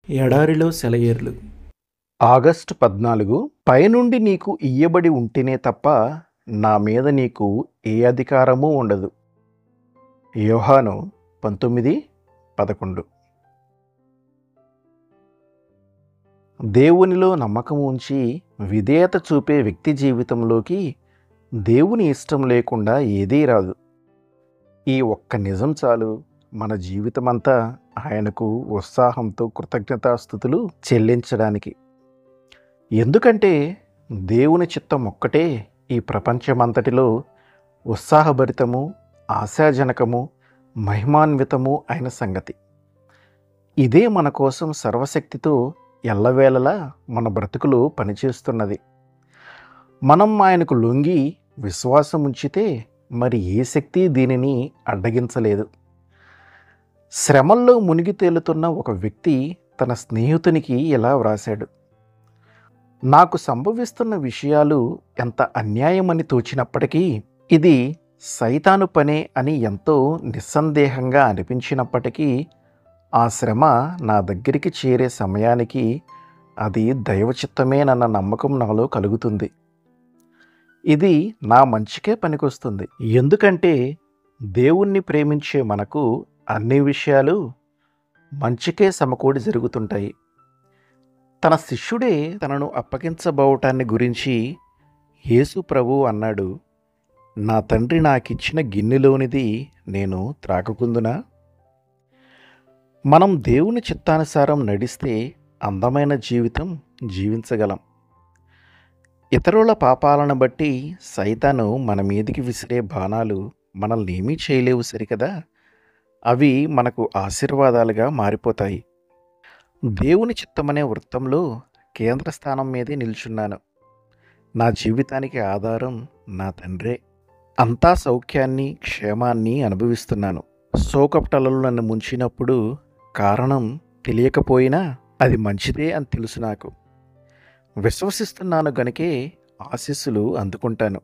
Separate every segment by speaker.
Speaker 1: ఎడారిలో సెలయేర్లు.
Speaker 2: ఆగస్టు 14. పైనుండి నీకు ఇయ్యబడి ఉంటేనే తప్ప నా మీద నీకు ఏ అధికారమూ ఉండదు. యోహాను 19:11. దేవునిలో నమ్మకం ఉంచి విధేయత చూపే వ్యక్తి జీవితంలోకి దేవుని ఇష్టం లేకుండా ఏదీ రాదు. ఈ ఒక్క నిజం చాలు మన జీవితమంతా ఆయనకు ఉత్సాహంతో కృతజ్ఞతాస్తుతులు చెల్లించడానికి. ఎందుకంటే దేవుని చిత్తం ఒక్కటే ఈ ప్రపంచమంతటిలో ఉత్సాహభరితము, ఆశాజనకము, మహిమాన్వితము అయిన సంగతి. ఇదే మన కోసం సర్వశక్తితో ఎల్లవేళలా మన బ్రతుకులు పనిచేస్తున్నది. మనం ఆయనకు లొంగి విశ్వాసం ఉంచితే మరి ఏ శక్తి దీనిని అడ్డగించలేదు. శ్రమల్లో మునిగి తేలుతున్న ఒక వ్యక్తి తన స్నేహితునికి ఇలా వ్రాశాడు: నాకు సంభవిస్తున్న విషయాలు ఎంత అన్యాయమని తోచినప్పటికీ, ఇది సైతాను పనే అని ఎంతో నిస్సందేహంగా అనిపించినప్పటికీ, ఆ శ్రమ నా దగ్గరికి చేరే సమయానికి అది దైవచిత్తమేనన్న నమ్మకం నాలో కలుగుతుంది. ఇది నా మంచికే పనికొస్తుంది. ఎందుకంటే దేవుణ్ణి ప్రేమించే మనకు అన్ని విషయాలు మంచికే సమకూడి జరుగుతుంటాయి. తన శిష్యుడే తనను అప్పగించబోవటాన్ని గురించి యేసు ప్రభువు అన్నాడు, నా తండ్రి నాకిచ్చిన గిన్నెలోనిది నేను త్రాగకుందునా? మనం దేవుని చిత్తానుసారం నడిస్తే అందమైన జీవితం జీవించగలం. ఇతరుల పాపాలను బట్టి సైతాను మన మీదికి విసిరే బాణాలు మనల్ని ఏమీ చేయలేవు సరికదా, అవి మనకు ఆశీర్వాదాలుగా మారిపోతాయి. దేవుని చిత్తమనే వృత్తంలో కేంద్ర స్థానం మీదే నిల్చున్నాను. నా జీవితానికి ఆధారం నా తండ్రే. అంతా సౌఖ్యాన్ని, క్షేమాన్ని అనుభవిస్తున్నాను. శోకపటలలు నన్ను ముంచినప్పుడు కారణం తెలియకపోయినా అది మంచిదే అని తెలుసు. నాకు విశ్వసిస్తున్నాను గనుకే ఆశీస్సులు అందుకుంటాను.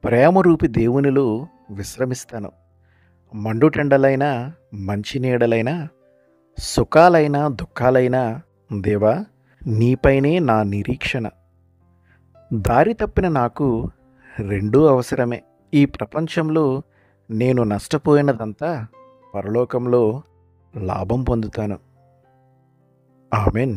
Speaker 2: ప్రేమరూపి దేవునిలో విశ్రమిస్తాను. మండుటెండలైనా, మంచి నీడలైనా, సుఖాలైనా, దుఃఖాలైనా దేవా నీపైనే నా నిరీక్షణ. దారి తప్పిన నాకు రెండూ అవసరమే. ఈ ప్రపంచంలో నేను నష్టపోయినదంతా పరలోకంలో లాభం పొందుతాను. ఆమెన్.